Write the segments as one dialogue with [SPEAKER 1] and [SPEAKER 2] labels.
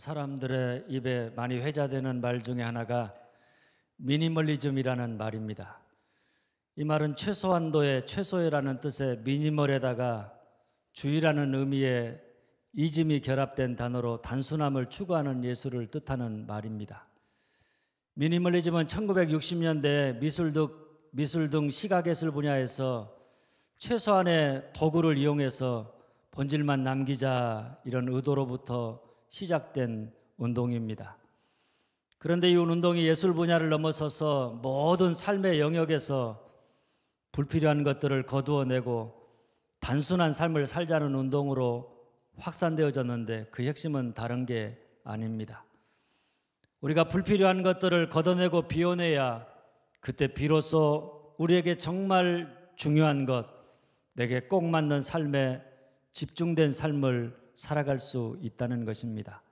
[SPEAKER 1] 사람들의 입에 많이 회자되는 말 중에 하나가 미니멀리즘이라는 말입니다. 이 말은 최소한도의 최소의라는 뜻의 미니멀에다가 주의라는 의미의 이즘이 결합된 단어로 단순함을 추구하는 예술을 뜻하는 말입니다. 미니멀리즘은 1960년대 미술 등 시각예술 분야에서 최소한의 도구를 이용해서 본질만 남기자 이런 의도로부터 시작된 운동입니다. 그런데 이 운동이 예술 분야를 넘어서서 모든 삶의 영역에서 불필요한 것들을 거두어내고 단순한 삶을 살자는 운동으로 확산되어졌는데 그 핵심은 다른 게 아닙니다. 우리가 불필요한 것들을 걷어내고 비워내야 그때 비로소 우리에게 정말 중요한 것, 내게 꼭 맞는 삶에 집중된 삶을 살아갈 수 있다는 것입니다.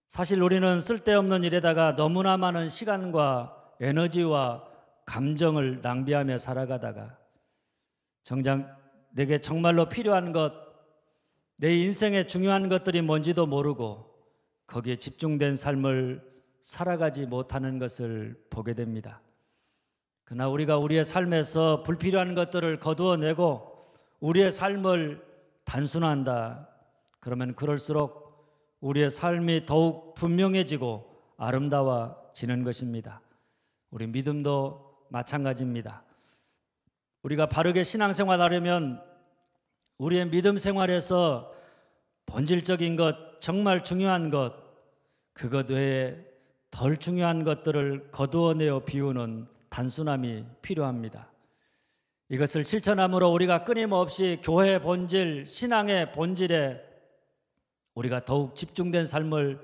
[SPEAKER 1] 사실 우리는 쓸데없는 일에다가 너무나 많은 시간과 에너지와 감정을 낭비하며 살아가다가 정작 내게 정말로 필요한 것, 내 인생에 중요한 것들이 뭔지도 모르고 거기에 집중된 삶을 살아가지 못하는 것을 보게 됩니다. 그러나 우리가 우리의 삶에서 불필요한 것들을 거두어내고 우리의 삶을 단순화한다. 그러면 그럴수록 우리의 삶이 더욱 분명해지고 아름다워지는 것입니다. 우리 믿음도 마찬가지입니다. 우리가 바르게 신앙생활하려면 우리의 믿음 생활에서 본질적인 것, 정말 중요한 것, 그것 외에 덜 중요한 것들을 거두어내어 비우는 단순함이 필요합니다. 이것을 실천함으로 우리가 끊임없이 교회의 본질, 신앙의 본질에 우리가 더욱 집중된 삶을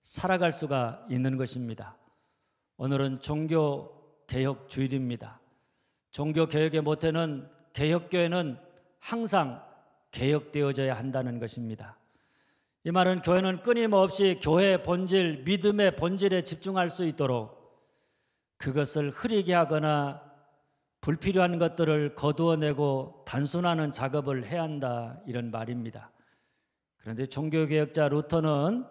[SPEAKER 1] 살아갈 수가 있는 것입니다. 오늘은 종교개혁 주일입니다. 종교개혁의 모태는 개혁교회는 항상 개혁되어져야 한다는 것입니다. 이 말은 교회는 끊임없이 교회의 본질, 믿음의 본질에 집중할 수 있도록 그것을 흐리게 하거나 불필요한 것들을 거두어내고 단순화하는 작업을 해야 한다 이런 말입니다. 그런데 종교개혁자 루터는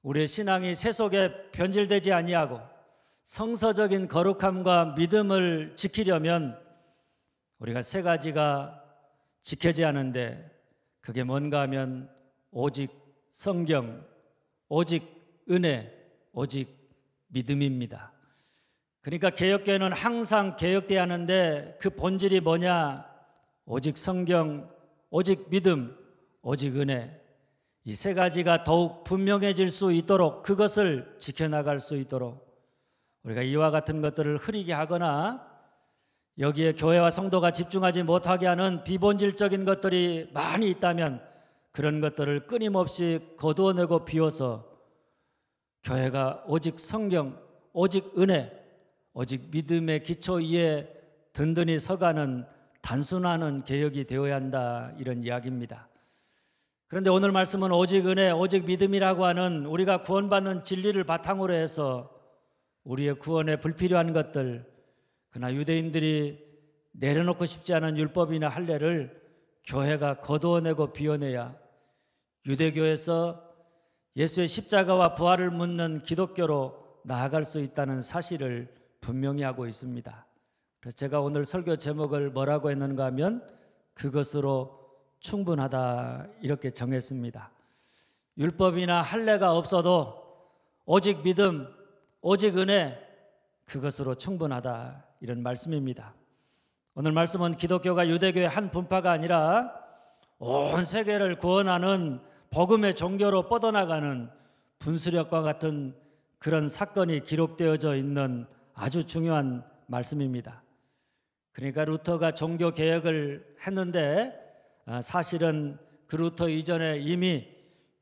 [SPEAKER 1] 우리의 신앙이 세속에 변질되지 아니하고 성서적인 거룩함과 믿음을 지키려면 우리가 세 가지가 지켜져야 하는데 그게 뭔가 하면 오직 성경, 오직 은혜, 오직 믿음입니다. 그러니까 개혁교회는 항상 개혁돼야 하는데 그 본질이 뭐냐? 오직 성경, 오직 믿음, 오직 은혜. 이 세 가지가 더욱 분명해질 수 있도록 그것을 지켜나갈 수 있도록 우리가 이와 같은 것들을 흐리게 하거나 여기에 교회와 성도가 집중하지 못하게 하는 비본질적인 것들이 많이 있다면 그런 것들을 끊임없이 거두어내고 비워서 교회가 오직 성경, 오직 은혜, 오직 믿음의 기초 위에 든든히 서가는 단순화하는 개혁이 되어야 한다 이런 이야기입니다. 그런데 오늘 말씀은 오직 은혜, 오직 믿음이라고 하는 우리가 구원받는 진리를 바탕으로 해서 우리의 구원에 불필요한 것들, 그러나 유대인들이 내려놓고 싶지 않은 율법이나 할례를 교회가 거두어내고 비워내야 유대교에서 예수의 십자가와 부활을 묻는 기독교로 나아갈 수 있다는 사실을 분명히 하고 있습니다. 그래서 제가 오늘 설교 제목을 뭐라고 했는가 하면 그것으로 충분하다 이렇게 정했습니다. 율법이나 할례가 없어도 오직 믿음, 오직 은혜 그것으로 충분하다 이런 말씀입니다. 오늘 말씀은 기독교가 유대교의 한 분파가 아니라 온 세계를 구원하는 복음의 종교로 뻗어나가는 분수령과 같은 그런 사건이 기록되어져 있는 아주 중요한 말씀입니다. 그러니까 루터가 종교개혁을 했는데 사실은 그 루터 이전에 이미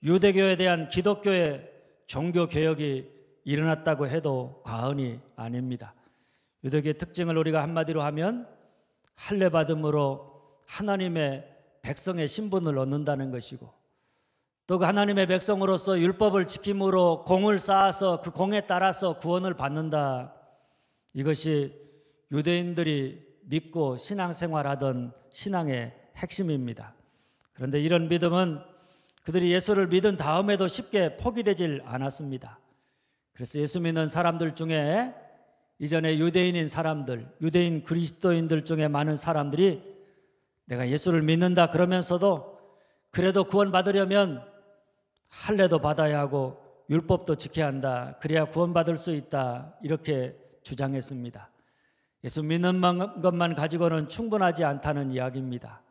[SPEAKER 1] 유대교에 대한 기독교의 종교개혁이 일어났다고 해도 과언이 아닙니다. 유대교의 특징을 우리가 한마디로 하면 할례 받음으로 하나님의 백성의 신분을 얻는다는 것이고 또 그 하나님의 백성으로서 율법을 지킴으로 공을 쌓아서 그 공에 따라서 구원을 받는다. 이것이 유대인들이 믿고 신앙생활하던 신앙의 핵심입니다. 그런데 이런 믿음은 그들이 예수를 믿은 다음에도 쉽게 포기되질 않았습니다. 그래서 예수 믿는 사람들 중에 이전에 유대인인 사람들, 유대인 그리스도인들 중에 많은 사람들이 내가 예수를 믿는다 그러면서도 그래도 구원받으려면 할례도 받아야 하고 율법도 지켜야 한다. 그래야 구원받을 수 있다. 이렇게 주장했습니다. 예수 믿는 것만 가지고는 충분하지 않다는 이야기입니다.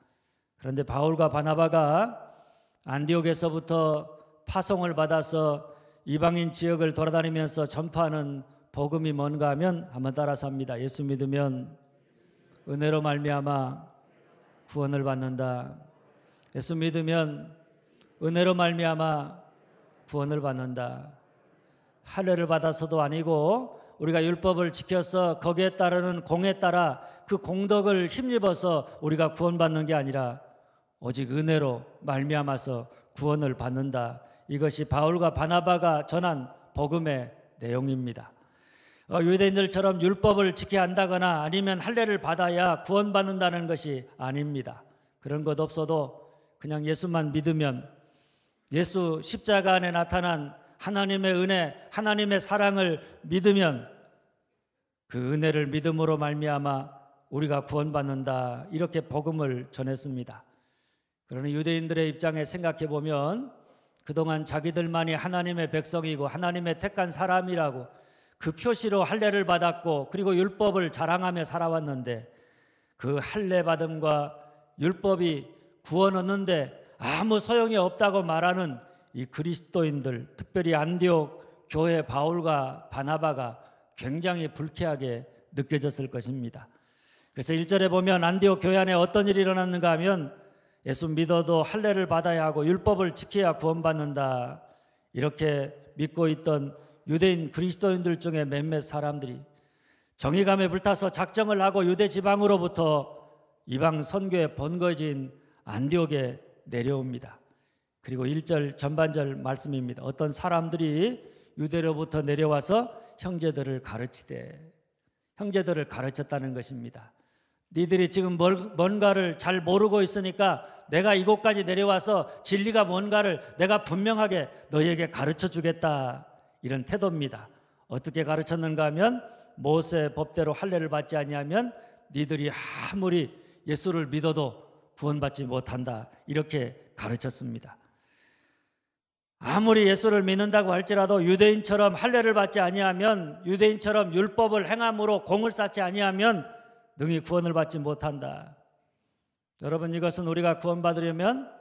[SPEAKER 1] 그런데 바울과 바나바가 안디옥에서부터 파송을 받아서 이방인 지역을 돌아다니면서 전파하는 복음이 뭔가 하면 한번 따라서 합니다. 예수 믿으면 은혜로 말미암아 구원을 받는다. 예수 믿으면 은혜로 말미암아 구원을 받는다. 할례를 받아서도 아니고 우리가 율법을 지켜서 거기에 따르는 공에 따라 그 공덕을 힘입어서 우리가 구원받는 게 아니라 오직 은혜로 말미암아서 구원을 받는다. 이것이 바울과 바나바가 전한 복음의 내용입니다. 유대인들처럼 율법을 지켜야 한다거나 아니면 할례를 받아야 구원받는다는 것이 아닙니다. 그런 것 없어도 그냥 예수만 믿으면 예수 십자가 안에 나타난 하나님의 은혜, 하나님의 사랑을 믿으면 그 은혜를 믿음으로 말미암아 우리가 구원받는다. 이렇게 복음을 전했습니다. 그러나 유대인들의 입장에 생각해 보면 그동안 자기들만이 하나님의 백성이고 하나님의 택한 사람이라고 그 표시로 할례를 받았고 그리고 율법을 자랑하며 살아왔는데 그 할례 받음과 율법이 구원 얻는데 아무 소용이 없다고 말하는 이 그리스도인들, 특별히 안디옥 교회 바울과 바나바가 굉장히 불쾌하게 느껴졌을 것입니다. 그래서 1절에 보면 안디옥 교회 안에 어떤 일이 일어났는가 하면 예수 믿어도 할례를 받아야 하고 율법을 지켜야 구원받는다. 이렇게 믿고 있던 유대인 그리스도인들 중에 몇몇 사람들이 정의감에 불타서 작정을 하고 유대 지방으로부터 이방 선교의 본거지인 안디옥에 내려옵니다. 그리고 1절 전반절 말씀입니다. 어떤 사람들이 유대로부터 내려와서 형제들을 가르쳤다는 것입니다. 니들이 지금 뭔가를 잘 모르고 있으니까 내가 이곳까지 내려와서 진리가 뭔가를 내가 분명하게 너희에게 가르쳐 주겠다. 이런 태도입니다. 어떻게 가르쳤는가 하면 모세 법대로 할례를 받지 아니하면 니들이 아무리 예수를 믿어도 구원받지 못한다. 이렇게 가르쳤습니다. 아무리 예수를 믿는다고 할지라도 유대인처럼 할례를 받지 아니하면 유대인처럼 율법을 행함으로 공을 쌓지 아니하면 능히 구원을 받지 못한다. 여러분, 이것은 우리가 구원받으려면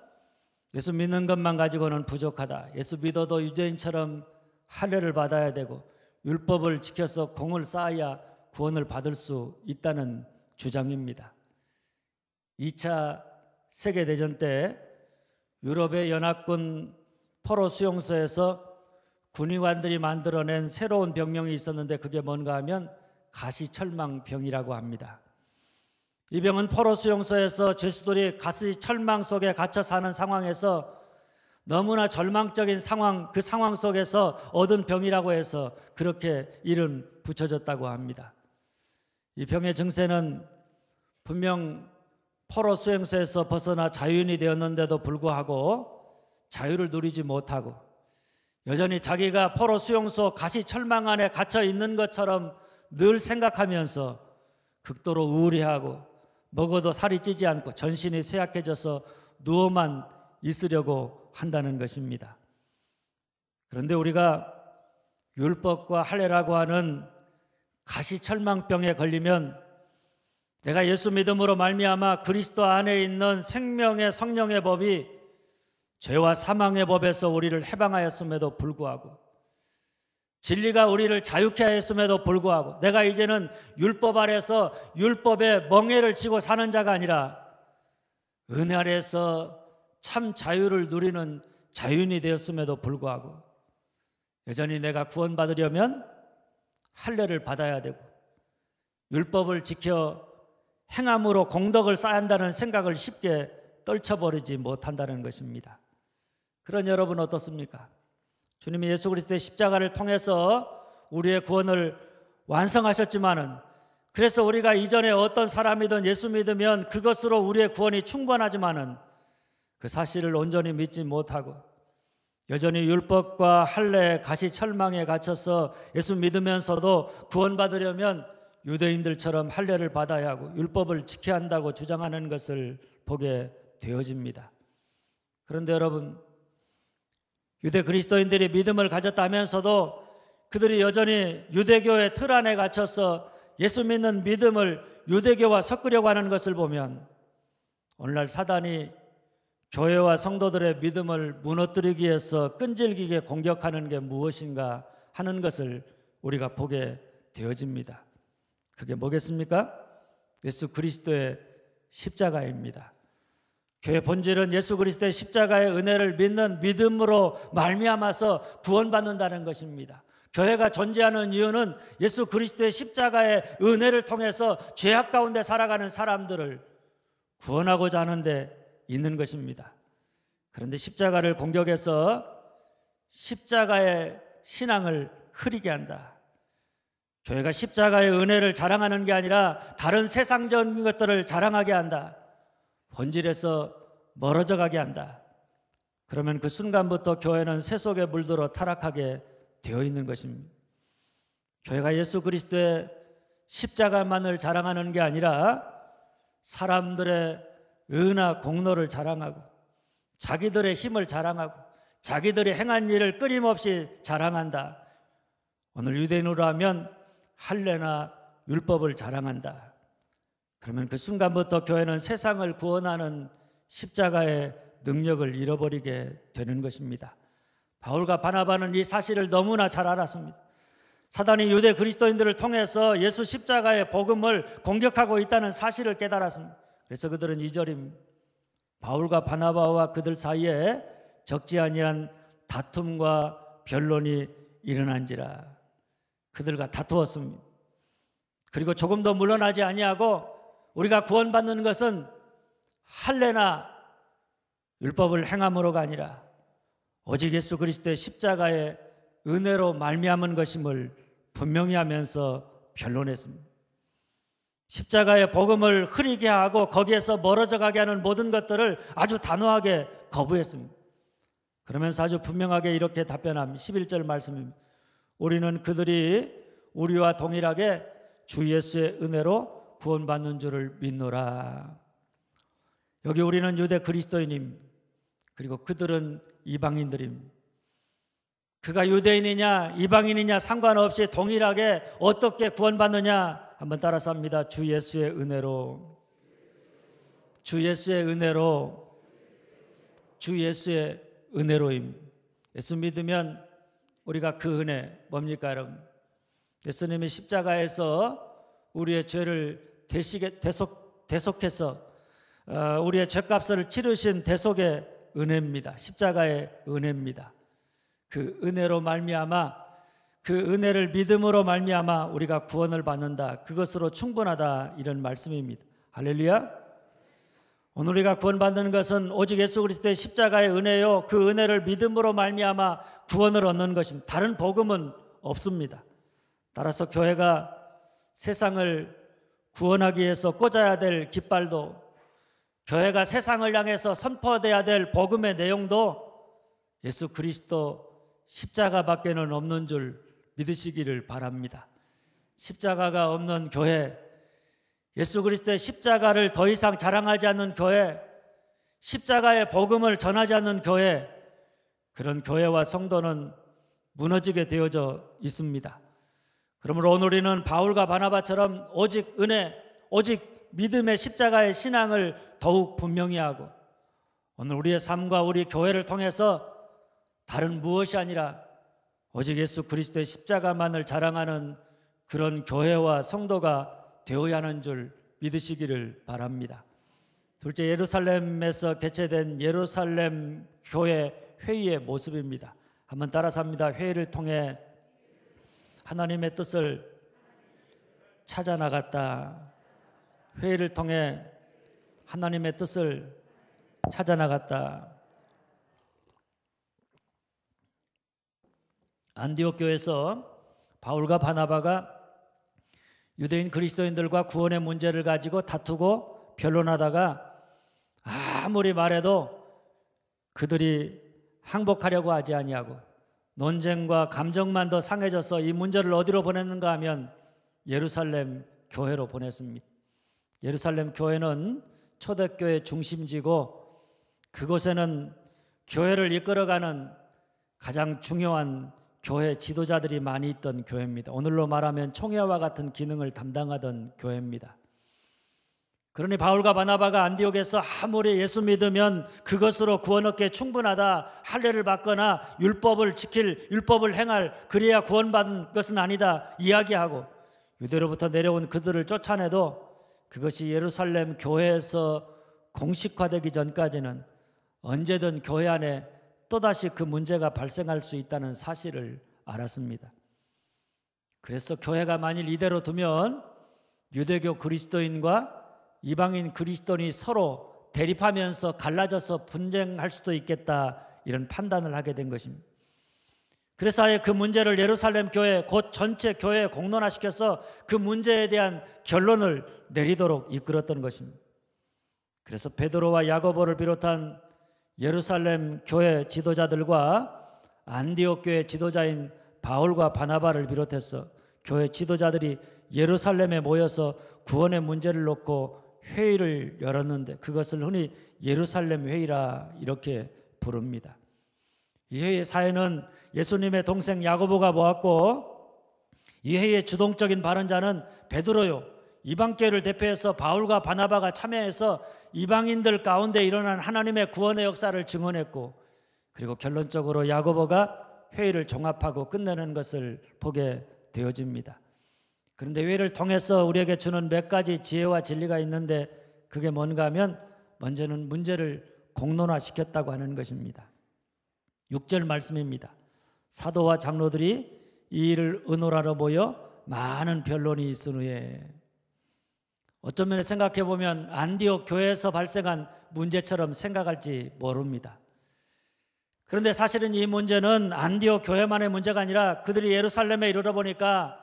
[SPEAKER 1] 예수 믿는 것만 가지고는 부족하다. 예수 믿어도 유대인처럼 할례를 받아야 되고 율법을 지켜서 공을 쌓아야 구원을 받을 수 있다는 주장입니다. 2차 세계대전 때 유럽의 연합군 포로 수용소에서 군의관들이 만들어낸 새로운 병명이 있었는데 그게 뭔가 하면 가시철망병이라고 합니다. 이 병은 포로 수용소에서 죄수들이 가시철망 속에 갇혀 사는 상황에서 너무나 절망적인 상황, 그 상황 속에서 얻은 병이라고 해서 그렇게 이름 붙여졌다고 합니다. 이 병의 증세는 분명 포로 수용소에서 벗어나 자유인이 되었는데도 불구하고 자유를 누리지 못하고 여전히 자기가 포로 수용소 가시철망 안에 갇혀 있는 것처럼 늘 생각하면서 극도로 우울해하고 먹어도 살이 찌지 않고 전신이 쇠약해져서 누워만 있으려고 한다는 것입니다. 그런데 우리가 율법과 할례라고 하는 가시철망병에 걸리면 내가 예수 믿음으로 말미암아 그리스도 안에 있는 생명의 성령의 법이 죄와 사망의 법에서 우리를 해방하였음에도 불구하고 진리가 우리를 자유케 하였음에도 불구하고 내가 이제는 율법 아래서 율법의 멍에를 지고 사는 자가 아니라 은혜 아래서 참 자유를 누리는 자유인이 되었음에도 불구하고 여전히 내가 구원받으려면 할례를 받아야 되고 율법을 지켜 행함으로 공덕을 쌓아야 한다는 생각을 쉽게 떨쳐버리지 못한다는 것입니다. 그런 여러분 어떻습니까? 주님이 예수 그리스도의 십자가를 통해서 우리의 구원을 완성하셨지만은 그래서 우리가 이전에 어떤 사람이든 예수 믿으면 그것으로 우리의 구원이 충분하지만은 그 사실을 온전히 믿지 못하고 여전히 율법과 할례 가시철망에 갇혀서 예수 믿으면서도 구원받으려면 유대인들처럼 할례를 받아야 하고 율법을 지켜야 한다고 주장하는 것을 보게 되어집니다. 그런데 여러분, 유대 그리스도인들이 믿음을 가졌다면서도 그들이 여전히 유대교의 틀 안에 갇혀서 예수 믿는 믿음을 유대교와 섞으려고 하는 것을 보면 오늘날 사단이 교회와 성도들의 믿음을 무너뜨리기 위해서 끈질기게 공격하는 게 무엇인가 하는 것을 우리가 보게 되어집니다. 그게 뭐겠습니까? 예수 그리스도의 십자가입니다. 교회 본질은 예수 그리스도의 십자가의 은혜를 믿는 믿음으로 말미암아서 구원받는다는 것입니다. 교회가 존재하는 이유는 예수 그리스도의 십자가의 은혜를 통해서 죄악 가운데 살아가는 사람들을 구원하고자 하는데 있는 것입니다. 그런데 십자가를 공격해서 십자가의 신앙을 흐리게 한다. 교회가 십자가의 은혜를 자랑하는 게 아니라 다른 세상적인 것들을 자랑하게 한다. 본질에서 멀어져 가게 한다. 그러면 그 순간부터 교회는 새 속에 물들어 타락하게 되어 있는 것입니다. 교회가 예수 그리스도의 십자가만을 자랑하는 게 아니라 사람들의 의나 공로를 자랑하고 자기들의 힘을 자랑하고 자기들이 행한 일을 끊임없이 자랑한다. 오늘 유대인으로 하면 할례나 율법을 자랑한다. 그러면 그 순간부터 교회는 세상을 구원하는 십자가의 능력을 잃어버리게 되는 것입니다. 바울과 바나바는 이 사실을 너무나 잘 알았습니다. 사단이 유대 그리스도인들을 통해서 예수 십자가의 복음을 공격하고 있다는 사실을 깨달았습니다. 그래서 그들은 2절입니다. 바울과 바나바와 그들 사이에 적지 아니한 다툼과 변론이 일어난지라. 그들과 다투었습니다. 그리고 조금 더 물러나지 아니하고 우리가 구원받는 것은 할례나 율법을 행함으로가 아니라 오직 예수 그리스도의 십자가의 은혜로 말미암은 것임을 분명히 하면서 변론했습니다. 십자가의 복음을 흐리게 하고 거기에서 멀어져 가게 하는 모든 것들을 아주 단호하게 거부했습니다. 그러면서 아주 분명하게 이렇게 답변합니다. 11절 말씀입니다. 우리는 그들이 우리와 동일하게 주 예수의 은혜로 구원받는 줄을 믿노라. 여기 우리는 유대 그리스도인입니다. 그리고 그들은 이방인들입니다. 그가 유대인이냐 이방인이냐 상관없이 동일하게 어떻게 구원받느냐 한번 따라서 합니다. 주 예수의 은혜로, 주 예수의 은혜로, 주 예수의 은혜로임. 예수 믿으면 우리가 그 은혜 뭡니까 여러분? 예수님이 십자가에서 우리의 죄를 대속해서 우리의 죄값을 치르신 대속의 은혜입니다. 십자가의 은혜입니다. 그 은혜로 말미암아 그 은혜를 믿음으로 말미암아 우리가 구원을 받는다. 그것으로 충분하다. 이런 말씀입니다. 할렐루야. 오늘 우리가 구원받는 것은 오직 예수 그리스도의 십자가의 은혜요. 그 은혜를 믿음으로 말미암아 구원을 얻는 것입니다. 다른 복음은 없습니다. 따라서 교회가 세상을 구원하기 위해서 꽂아야 될 깃발도, 교회가 세상을 향해서 선포돼야 될 복음의 내용도 예수 그리스도 십자가밖에는 없는 줄 믿으시기를 바랍니다. 십자가가 없는 교회, 예수 그리스도의 십자가를 더 이상 자랑하지 않는 교회, 십자가의 복음을 전하지 않는 교회, 그런 교회와 성도는 무너지게 되어져 있습니다. 그러므로 오늘 우리는 바울과 바나바처럼 오직 은혜, 오직 믿음의 십자가의 신앙을 더욱 분명히 하고 오늘 우리의 삶과 우리 교회를 통해서 다른 무엇이 아니라 오직 예수 그리스도의 십자가만을 자랑하는 그런 교회와 성도가 되어야 하는 줄 믿으시기를 바랍니다. 둘째, 예루살렘에서 개최된 예루살렘 교회 회의의 모습입니다. 한번 따라서 합니다. 회의를 통해 하나님의 뜻을 찾아나갔다. 회의를 통해 하나님의 뜻을 찾아나갔다. 안디옥 교회에서 바울과 바나바가 유대인 그리스도인들과 구원의 문제를 가지고 다투고 변론하다가 아무리 말해도 그들이 항복하려고 하지 아니하고 논쟁과 감정만 더 상해져서 이 문제를 어디로 보냈는가 하면 예루살렘 교회로 보냈습니다. 예루살렘 교회는 초대교회 중심지고 그곳에는 교회를 이끌어가는 가장 중요한 교회 지도자들이 많이 있던 교회입니다. 오늘로 말하면 총회와 같은 기능을 담당하던 교회입니다. 그러니 바울과 바나바가 안디옥에서 아무리 예수 믿으면 그것으로 구원 얻기에 충분하다, 할례를 받거나 율법을 행할, 그래야 구원받은 것은 아니다 이야기하고 유대로부터 내려온 그들을 쫓아내도 그것이 예루살렘 교회에서 공식화되기 전까지는 언제든 교회 안에 또다시 그 문제가 발생할 수 있다는 사실을 알았습니다. 그래서 교회가 만일 이대로 두면 유대교 그리스도인과 이방인 그리스도인이 서로 대립하면서 갈라져서 분쟁할 수도 있겠다, 이런 판단을 하게 된 것입니다. 그래서 아예 그 문제를 예루살렘 교회 곧 전체 교회에 공론화시켜서 그 문제에 대한 결론을 내리도록 이끌었던 것입니다. 그래서 베드로와 야고보를 비롯한 예루살렘 교회 지도자들과 안디옥 교회 지도자인 바울과 바나바를 비롯해서 교회 지도자들이 예루살렘에 모여서 구원의 문제를 놓고 회의를 열었는데 그것을 흔히 예루살렘 회의라 이렇게 부릅니다. 이 회의의 사회는 예수님의 동생 야고보가 모았고 이 회의의 주동적인 발언자는 베드로요, 이방교회를 대표해서 바울과 바나바가 참여해서 이방인들 가운데 일어난 하나님의 구원의 역사를 증언했고, 그리고 결론적으로 야고보가 회의를 종합하고 끝내는 것을 보게 되어집니다. 그런데 회의를 통해서 우리에게 주는 몇 가지 지혜와 진리가 있는데 그게 뭔가 하면 먼저는 문제를 공론화시켰다고 하는 것입니다. 6절 말씀입니다. 사도와 장로들이 이 일을 의논하러 모여 많은 변론이 있은 후에, 어떤 면에 생각해 보면 안디옥 교회에서 발생한 문제처럼 생각할지 모릅니다. 그런데 사실은 이 문제는 안디옥 교회만의 문제가 아니라 그들이 예루살렘에 이르러 보니까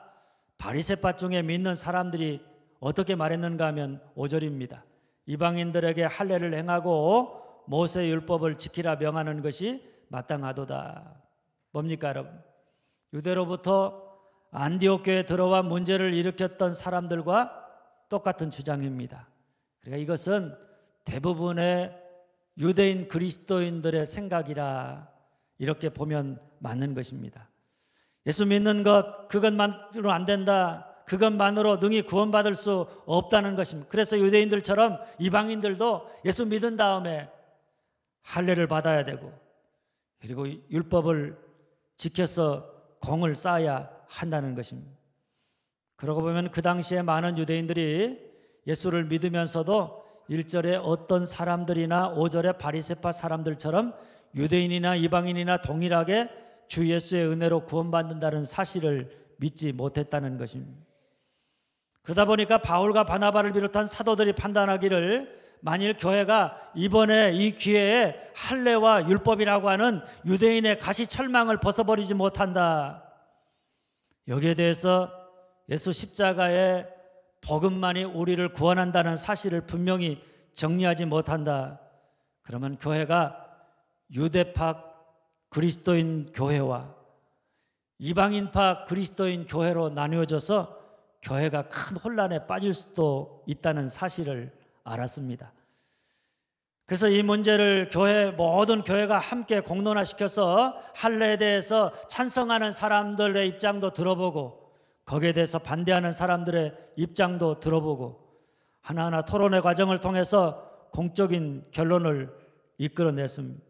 [SPEAKER 1] 바리새파 중에 믿는 사람들이 어떻게 말했는가 하면 5절입니다. 이방인들에게 할례를 행하고 모세의 율법을 지키라 명하는 것이 마땅하도다. 뭡니까 여러분? 유대로부터 안디옥 교회에 들어와 문제를 일으켰던 사람들과 똑같은 주장입니다. 그러니까 이것은 대부분의 유대인 그리스도인들의 생각이라 이렇게 보면 맞는 것입니다. 예수 믿는 것, 그것만으로 안 된다, 그것만으로 능히 구원받을 수 없다는 것입니다. 그래서 유대인들처럼 이방인들도 예수 믿은 다음에 할례를 받아야 되고 그리고 율법을 지켜서 공을 쌓아야 한다는 것입니다. 그러고 보면 그 당시에 많은 유대인들이 예수를 믿으면서도 1절에 어떤 사람들이나 5절에 바리새파 사람들처럼 유대인이나 이방인이나 동일하게 주 예수의 은혜로 구원받는다는 사실을 믿지 못했다는 것입니다. 그러다 보니까 바울과 바나바를 비롯한 사도들이 판단하기를 만일 교회가 이번에 이 기회에 할례와 율법이라고 하는 유대인의 가시철망을 벗어버리지 못한다, 여기에 대해서 예수 십자가의 복음만이 우리를 구원한다는 사실을 분명히 정리하지 못한다, 그러면 교회가 유대파 그리스도인 교회와 이방인파 그리스도인 교회로 나누어져서 교회가 큰 혼란에 빠질 수도 있다는 사실을 알았습니다. 그래서 이 문제를 모든 교회가 함께 공론화시켜서 할례에 대해서 찬성하는 사람들의 입장도 들어보고 거기에 대해서 반대하는 사람들의 입장도 들어보고 하나하나 토론의 과정을 통해서 공적인 결론을 이끌어냈습니다.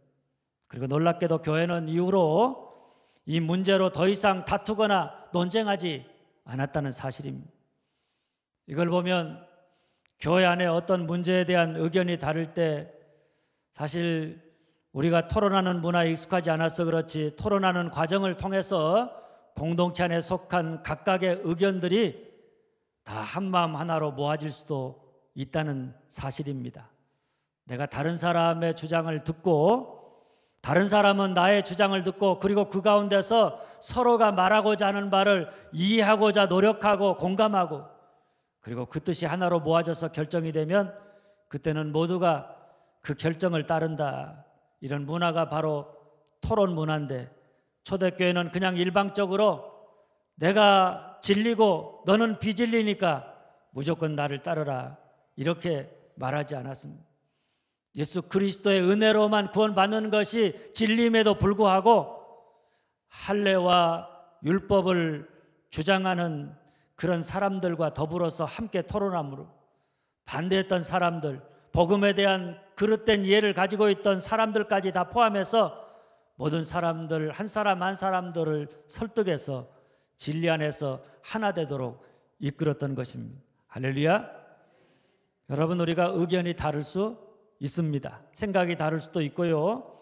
[SPEAKER 1] 그리고 놀랍게도 교회는 이후로 이 문제로 더 이상 다투거나 논쟁하지 않았다는 사실입니다. 이걸 보면 교회 안에 어떤 문제에 대한 의견이 다를 때 사실 우리가 토론하는 문화에 익숙하지 않아서 그렇지 토론하는 과정을 통해서 공동체 안에 속한 각각의 의견들이 다 한마음 하나로 모아질 수도 있다는 사실입니다. 내가 다른 사람의 주장을 듣고 다른 사람은 나의 주장을 듣고 그리고 그 가운데서 서로가 말하고자 하는 바를 이해하고자 노력하고 공감하고 그리고 그 뜻이 하나로 모아져서 결정이 되면 그때는 모두가 그 결정을 따른다, 이런 문화가 바로 토론 문화인데, 초대교회는 그냥 일방적으로 내가 진리고 너는 비진리니까 무조건 나를 따르라 이렇게 말하지 않았습니다. 예수 그리스도의 은혜로만 구원받는 것이 진리임에도 불구하고 할례와 율법을 주장하는 그런 사람들과 더불어서 함께 토론함으로 반대했던 사람들, 복음에 대한 그릇된 이해를 가지고 있던 사람들까지 다 포함해서 모든 사람들 한 사람 한 사람들을 설득해서 진리 안에서 하나 되도록 이끌었던 것입니다. 할렐루야. 여러분, 우리가 의견이 다를 수 있습니다. 생각이 다를 수도 있고요,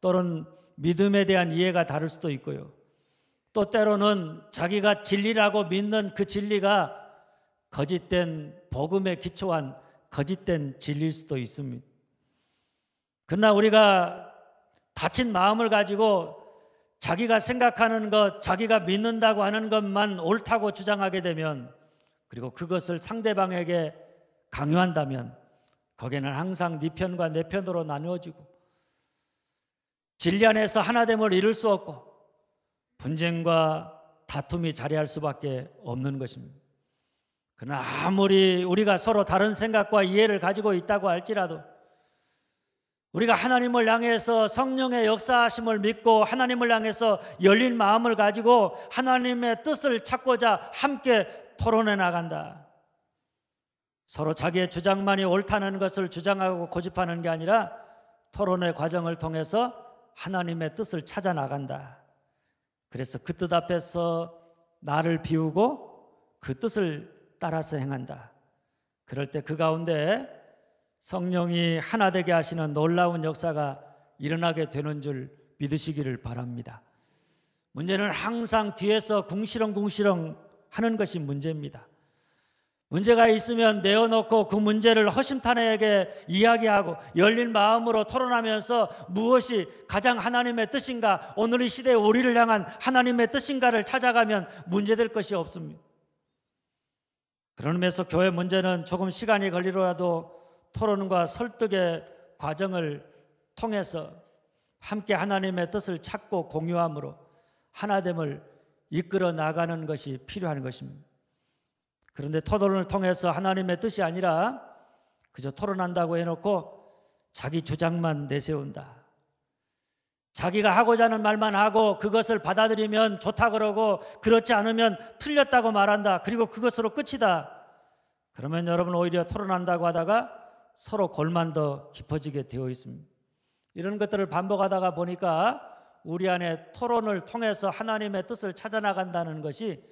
[SPEAKER 1] 또는 믿음에 대한 이해가 다를 수도 있고요, 또 때로는 자기가 진리라고 믿는 그 진리가 거짓된 복음에 기초한 거짓된 진리일 수도 있습니다. 그러나 우리가 다친 마음을 가지고 자기가 생각하는 것, 자기가 믿는다고 하는 것만 옳다고 주장하게 되면, 그리고 그것을 상대방에게 강요한다면 거기에는 항상 네 편과 내 편으로 나누어지고 진리 안에서 하나됨을 이룰 수 없고 분쟁과 다툼이 자리할 수밖에 없는 것입니다. 그러나 아무리 우리가 서로 다른 생각과 이해를 가지고 있다고 할지라도 우리가 하나님을 향해서 성령의 역사하심을 믿고 하나님을 향해서 열린 마음을 가지고 하나님의 뜻을 찾고자 함께 토론해 나간다. 서로 자기의 주장만이 옳다는 것을 주장하고 고집하는 게 아니라 토론의 과정을 통해서 하나님의 뜻을 찾아 나간다. 그래서 그 뜻 앞에서 나를 비우고 그 뜻을 따라서 행한다. 그럴 때 그 가운데 성령이 하나 되게 하시는 놀라운 역사가 일어나게 되는 줄 믿으시기를 바랍니다. 문제는 항상 뒤에서 궁시렁궁시렁 하는 것이 문제입니다. 문제가 있으면 내어놓고 그 문제를 허심탄회하게 이야기하고 열린 마음으로 토론하면서 무엇이 가장 하나님의 뜻인가, 오늘 이 시대에 우리를 향한 하나님의 뜻인가를 찾아가면 문제될 것이 없습니다. 그런 의미에서 교회 문제는 조금 시간이 걸리더라도 토론과 설득의 과정을 통해서 함께 하나님의 뜻을 찾고 공유함으로 하나됨을 이끌어 나가는 것이 필요한 것입니다. 그런데 토론을 통해서 하나님의 뜻이 아니라 그저 토론한다고 해놓고 자기 주장만 내세운다. 자기가 하고자 하는 말만 하고 그것을 받아들이면 좋다 그러고 그렇지 않으면 틀렸다고 말한다. 그리고 그것으로 끝이다. 그러면 여러분 오히려 토론한다고 하다가 서로 골만 더 깊어지게 되어 있습니다. 이런 것들을 반복하다가 보니까 우리 안에 토론을 통해서 하나님의 뜻을 찾아 나간다는 것이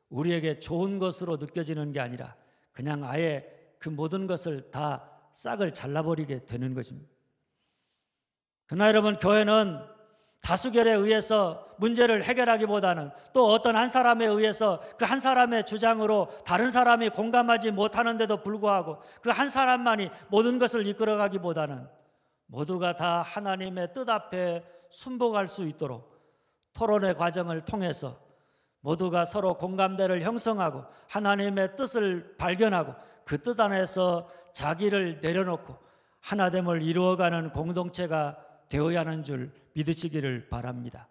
[SPEAKER 1] 우리에게 좋은 것으로 느껴지는 게 아니라 그냥 아예 그 모든 것을 다 싹을 잘라버리게 되는 것입니다. 그러나 여러분, 교회는 다수결에 의해서 문제를 해결하기보다는 또 어떤 한 사람에 의해서 그 한 사람의 주장으로 다른 사람이 공감하지 못하는데도 불구하고 그 한 사람만이 모든 것을 이끌어가기보다는 모두가 다 하나님의 뜻 앞에 순복할 수 있도록 토론의 과정을 통해서 모두가 서로 공감대를 형성하고 하나님의 뜻을 발견하고 그 뜻 안에서 자기를 내려놓고 하나됨을 이루어가는 공동체가 되어야 하는 줄 믿으시기를 바랍니다.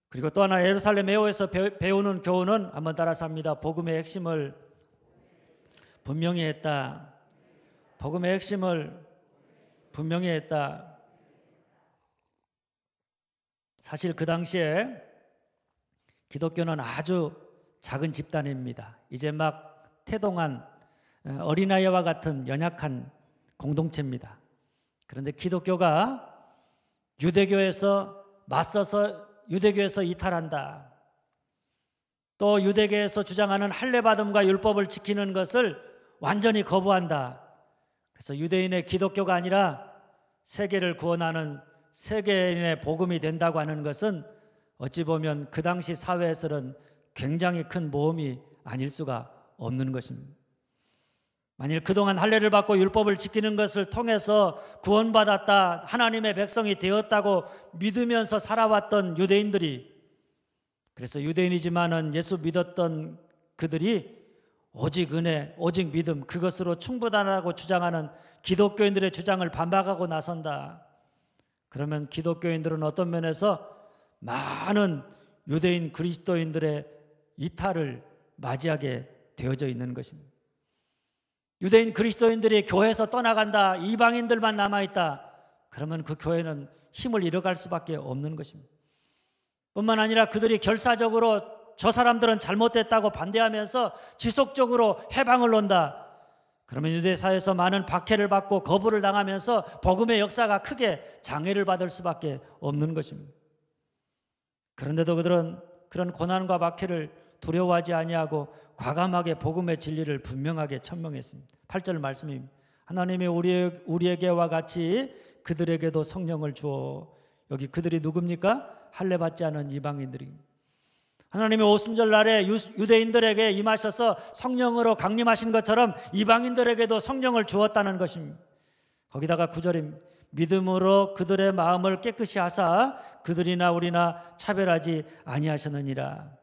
[SPEAKER 1] 그리고 또 하나 예루살렘 에오에서 배우는 교훈은 한번 따라서 합니다. 복음의 핵심을 분명히 했다. 복음의 핵심을 분명히 했다. 사실 그 당시에 기독교는 아주 작은 집단입니다. 이제 막 태동한 어린아이와 같은 연약한 공동체입니다. 그런데 기독교가 유대교에서 맞서서 유대교에서 이탈한다. 또 유대교에서 주장하는 할례받음과 율법을 지키는 것을 완전히 거부한다. 그래서 유대인의 기독교가 아니라 세계를 구원하는 세계인의 복음이 된다고 하는 것은 어찌 보면 그 당시 사회에서는 굉장히 큰 모험이 아닐 수가 없는 것입니다. 만일 그동안 할례를 받고 율법을 지키는 것을 통해서 구원받았다, 하나님의 백성이 되었다고 믿으면서 살아왔던 유대인들이, 그래서 유대인이지만은 예수 믿었던 그들이 오직 은혜, 오직 믿음, 그것으로 충분하다고 주장하는 기독교인들의 주장을 반박하고 나선다. 그러면 기독교인들은 어떤 면에서 많은 유대인 그리스도인들의 이탈을 맞이하게 되어져 있는 것입니다. 유대인 그리스도인들이 교회에서 떠나간다, 이방인들만 남아있다, 그러면 그 교회는 힘을 잃어갈 수밖에 없는 것입니다. 뿐만 아니라 그들이 결사적으로 저 사람들은 잘못됐다고 반대하면서 지속적으로 해방을 논다, 그러면 유대사회에서 많은 박해를 받고 거부를 당하면서 복음의 역사가 크게 장애를 받을 수밖에 없는 것입니다. 그런데도 그들은 그런 고난과 박해를 두려워하지 아니하고 과감하게 복음의 진리를 분명하게 천명했습니다. 8절 말씀입니다. 하나님이 우리에게와 같이 그들에게도 성령을 주어. 여기 그들이 누굽니까? 할례 받지 않은 이방인들입니다. 하나님이 오순절 날에 유대인들에게 임하셔서 성령으로 강림하신 것처럼 이방인들에게도 성령을 주었다는 것입니다. 거기다가 9절입니다. 믿음으로 그들의 마음을 깨끗이 하사 그들이나 우리나 차별하지 아니하셨느니라.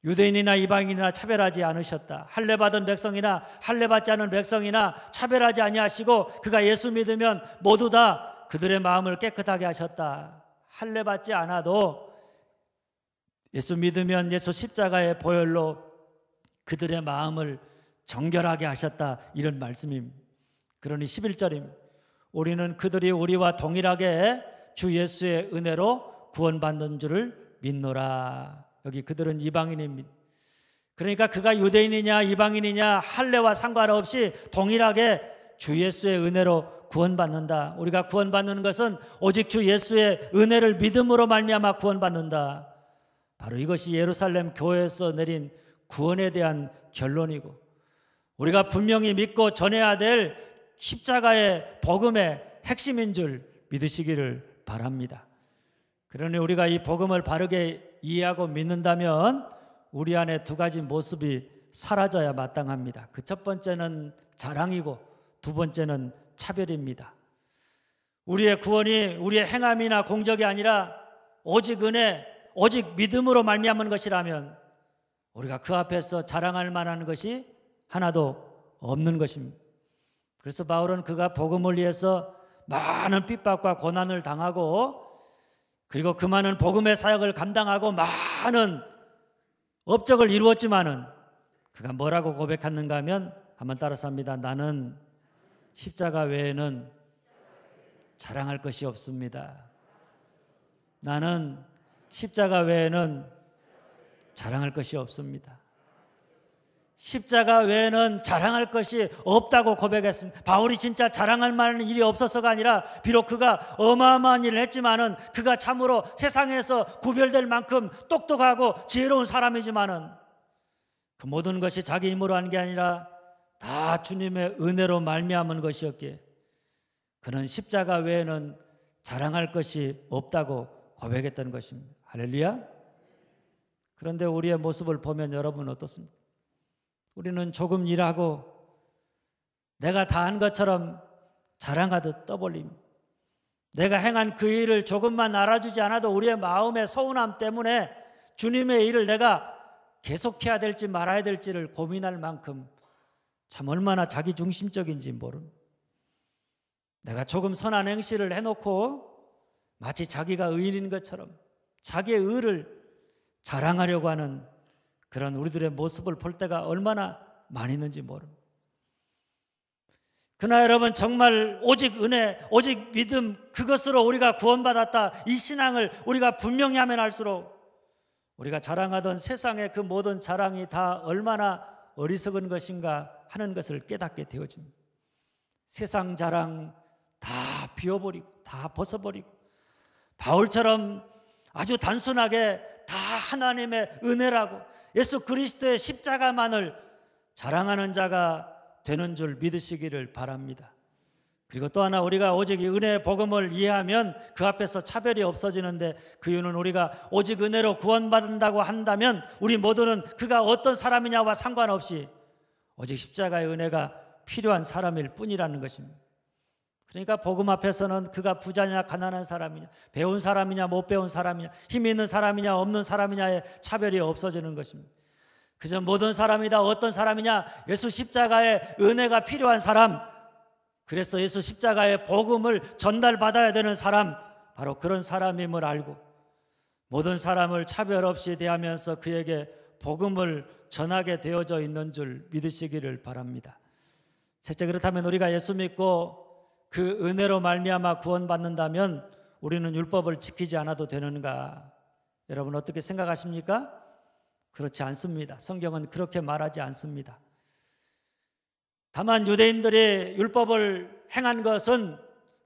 [SPEAKER 1] 유대인이나 이방인이나 차별하지 않으셨다. 할례 받은 백성이나 할례 받지 않은 백성이나 차별하지 아니하시고 그가 예수 믿으면 모두 다 그들의 마음을 깨끗하게 하셨다. 할례 받지 않아도 예수 믿으면 예수 십자가의 보혈로 그들의 마음을 정결하게 하셨다, 이런 말씀입니다. 그러니 11절입니다. 우리는 그들이 우리와 동일하게 주 예수의 은혜로 구원받는 줄을 믿노라. 여기 그들은 이방인입니다. 그러니까 그가 유대인이냐 이방인이냐 할례와 상관없이 동일하게 주 예수의 은혜로 구원받는다. 우리가 구원받는 것은 오직 주 예수의 은혜를 믿음으로 말미암아 구원받는다. 바로 이것이 예루살렘 교회에서 내린 구원에 대한 결론이고, 우리가 분명히 믿고 전해야 될 십자가의 복음의 핵심인 줄 믿으시기를 바랍니다. 그러니 우리가 이 복음을 바르게 이해하고 믿는다면 우리 안에 두 가지 모습이 사라져야 마땅합니다. 그 첫 번째는 자랑이고 두 번째는 차별입니다. 우리의 구원이 우리의 행함이나 공적이 아니라 오직 은혜, 오직 믿음으로 말미암은 것이라면 우리가 그 앞에서 자랑할 만한 것이 하나도 없는 것입니다. 그래서 바울은 그가 복음을 위해서 많은 핍박과 고난을 당하고, 그리고 그 많은 복음의 사역을 감당하고 많은 업적을 이루었지만은 그가 뭐라고 고백했는가 하면, 한번 따라서 합니다. 나는 십자가 외에는 자랑할 것이 없습니다. 나는 십자가 외에는 자랑할 것이 없습니다. 십자가 외에는 자랑할 것이 없다고 고백했습니다. 바울이 진짜 자랑할 만한 일이 없어서가 아니라, 비록 그가 어마어마한 일을 했지만은 그가 참으로 세상에서 구별될 만큼 똑똑하고 지혜로운 사람이지만은 그 모든 것이 자기 힘으로 한 게 아니라 다 주님의 은혜로 말미암은 것이었기에 그는 십자가 외에는 자랑할 것이 없다고 고백했던 것입니다. 할렐루야. 그런데 우리의 모습을 보면 여러분 어떻습니까? 우리는 조금 일하고 내가 다 한 것처럼 자랑하듯 떠벌립니다. 내가 행한 그 일을 조금만 알아주지 않아도 우리의 마음의 서운함 때문에 주님의 일을 내가 계속해야 될지 말아야 될지를 고민할 만큼 참 얼마나 자기중심적인지 모릅니다. 내가 조금 선한 행실을 해놓고 마치 자기가 의인인 것처럼 자기의 의를 자랑하려고 하는 그런 우리들의 모습을 볼 때가 얼마나 많이 있는지 모릅니다. 그러나 여러분, 정말 오직 은혜, 오직 믿음, 그것으로 우리가 구원받았다, 이 신앙을 우리가 분명히 하면 할수록 우리가 자랑하던 세상의 그 모든 자랑이 다 얼마나 어리석은 것인가 하는 것을 깨닫게 되어집니다. 세상 자랑 다 비워버리고 다 벗어버리고 바울처럼 아주 단순하게 다 하나님의 은혜라고 예수 그리스도의 십자가만을 자랑하는 자가 되는 줄 믿으시기를 바랍니다. 그리고 또 하나, 우리가 오직 이 은혜의 복음을 이해하면 그 앞에서 차별이 없어지는데, 그 이유는 우리가 오직 은혜로 구원받는다고 한다면 우리 모두는 그가 어떤 사람이냐와 상관없이 오직 십자가의 은혜가 필요한 사람일 뿐이라는 것입니다. 그러니까 복음 앞에서는 그가 부자냐 가난한 사람이냐, 배운 사람이냐 못 배운 사람이냐, 힘 있는 사람이냐 없는 사람이냐의 차별이 없어지는 것입니다. 그저 모든 사람이다 어떤 사람이냐, 예수 십자가의 은혜가 필요한 사람, 그래서 예수 십자가의 복음을 전달받아야 되는 사람, 바로 그런 사람임을 알고 모든 사람을 차별 없이 대하면서 그에게 복음을 전하게 되어져 있는 줄 믿으시기를 바랍니다. 셋째, 그렇다면 우리가 예수 믿고 그 은혜로 말미암아 구원받는다면 우리는 율법을 지키지 않아도 되는가? 여러분 어떻게 생각하십니까? 그렇지 않습니다. 성경은 그렇게 말하지 않습니다. 다만 유대인들이 율법을 행한 것은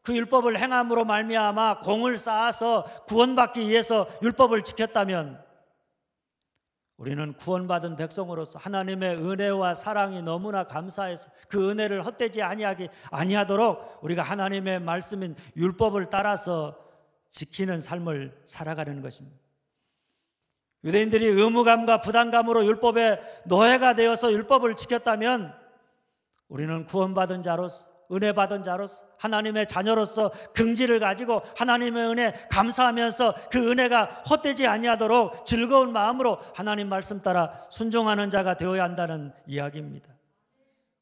[SPEAKER 1] 그 율법을 행함으로 말미암아 공을 쌓아서 구원받기 위해서 율법을 지켰다면 우리는 구원받은 백성으로서 하나님의 은혜와 사랑이 너무나 감사해서 그 은혜를 헛되지 아니하도록 우리가 하나님의 말씀인 율법을 따라서 지키는 삶을 살아가는 것입니다. 유대인들이 의무감과 부담감으로 율법의 노예가 되어서 율법을 지켰다면 우리는 구원받은 자로서 은혜 받은 자로서 하나님의 자녀로서 긍지를 가지고 하나님의 은혜 감사하면서 그 은혜가 헛되지 아니하도록 즐거운 마음으로 하나님 말씀 따라 순종하는 자가 되어야 한다는 이야기입니다.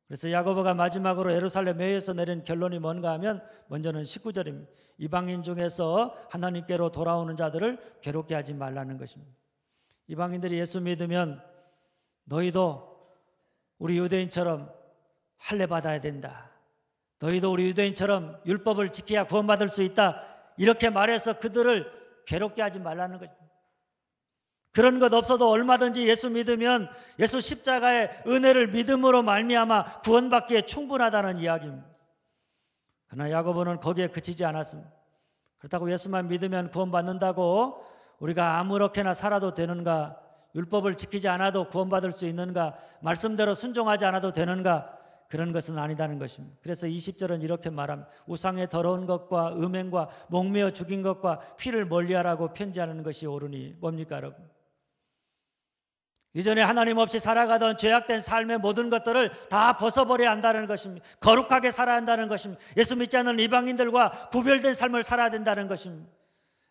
[SPEAKER 1] 그래서 야고보가 마지막으로 예루살렘 회에서 내린 결론이 뭔가 하면 먼저는 19절입니다. 이방인 중에서 하나님께로 돌아오는 자들을 괴롭게 하지 말라는 것입니다. 이방인들이 예수 믿으면 너희도 우리 유대인처럼 할례 받아야 된다. 너희도 우리 유대인처럼 율법을 지켜야 구원받을 수 있다. 이렇게 말해서 그들을 괴롭게 하지 말라는 것입니다. 그런 것 없어도 얼마든지 예수 믿으면 예수 십자가의 은혜를 믿음으로 말미암아 구원받기에 충분하다는 이야기입니다. 그러나 야고보는 거기에 그치지 않았습니다. 그렇다고 예수만 믿으면 구원받는다고 우리가 아무렇게나 살아도 되는가? 율법을 지키지 않아도 구원받을 수 있는가? 말씀대로 순종하지 않아도 되는가? 그런 것은 아니다는 것입니다. 그래서 20절은 이렇게 말합니다. 우상의 더러운 것과 음행과 목매어 죽인 것과 피를 멀리하라고 편지하는 것이 옳으니 뭡니까 여러분? 이전에 하나님 없이 살아가던 죄악된 삶의 모든 것들을 다 벗어버려야 한다는 것입니다. 거룩하게 살아야 한다는 것입니다. 예수 믿지 않는 이방인들과 구별된 삶을 살아야 된다는 것입니다.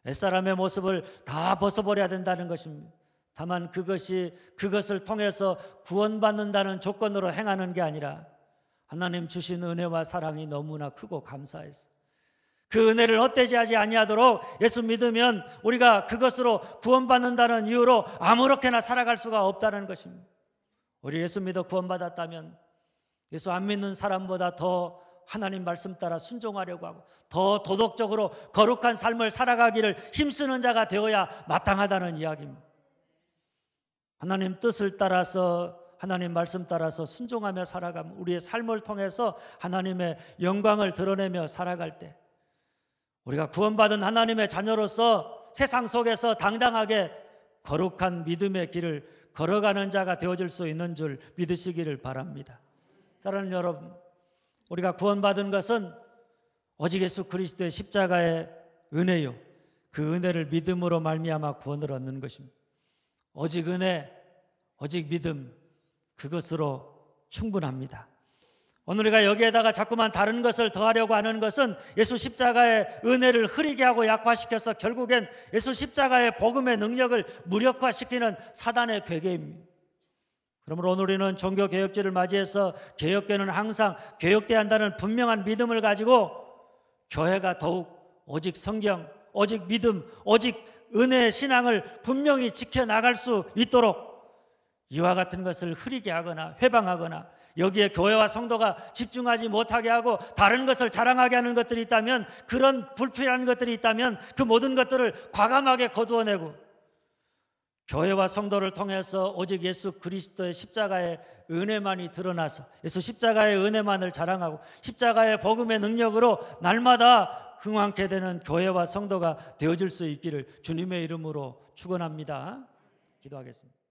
[SPEAKER 1] 옛사람의 모습을 다 벗어버려야 된다는 것입니다. 다만 그것을 통해서 구원받는다는 조건으로 행하는 게 아니라 하나님 주신 은혜와 사랑이 너무나 크고 감사해서 그 은혜를 헛되지 하지 아니하도록 예수 믿으면 우리가 그것으로 구원받는다는 이유로 아무렇게나 살아갈 수가 없다는 것입니다. 우리 예수 믿어 구원받았다면 예수 안 믿는 사람보다 더 하나님 말씀 따라 순종하려고 하고 더 도덕적으로 거룩한 삶을 살아가기를 힘쓰는 자가 되어야 마땅하다는 이야기입니다. 하나님 뜻을 따라서 하나님 말씀 따라서 순종하며 살아가면 우리의 삶을 통해서 하나님의 영광을 드러내며 살아갈 때 우리가 구원받은 하나님의 자녀로서 세상 속에서 당당하게 거룩한 믿음의 길을 걸어가는 자가 되어질 수 있는 줄 믿으시기를 바랍니다. 사랑하는 여러분, 우리가 구원받은 것은 오직 예수 그리스도의 십자가의 은혜요, 그 은혜를 믿음으로 말미암아 구원을 얻는 것입니다. 오직 은혜, 오직 믿음, 그것으로 충분합니다. 오늘 우리가 여기에다가 자꾸만 다른 것을 더하려고 하는 것은 예수 십자가의 은혜를 흐리게 하고 약화시켜서 결국엔 예수 십자가의 복음의 능력을 무력화시키는 사단의 괴계입니다. 그러므로 오늘 우리는 종교개혁주의를 맞이해서 개혁교회는 항상 개혁돼야 한다는 분명한 믿음을 가지고 교회가 더욱 오직 성경, 오직 믿음, 오직 은혜의 신앙을 분명히 지켜나갈 수 있도록 이와 같은 것을 흐리게 하거나 회방하거나 여기에 교회와 성도가 집중하지 못하게 하고 다른 것을 자랑하게 하는 것들이 있다면, 그런 불필요한 것들이 있다면 그 모든 것들을 과감하게 거두어내고 교회와 성도를 통해서 오직 예수 그리스도의 십자가의 은혜만이 드러나서 예수 십자가의 은혜만을 자랑하고 십자가의 복음의 능력으로 날마다 흥왕케 되는 교회와 성도가 되어질 수 있기를 주님의 이름으로 축원합니다. 기도하겠습니다.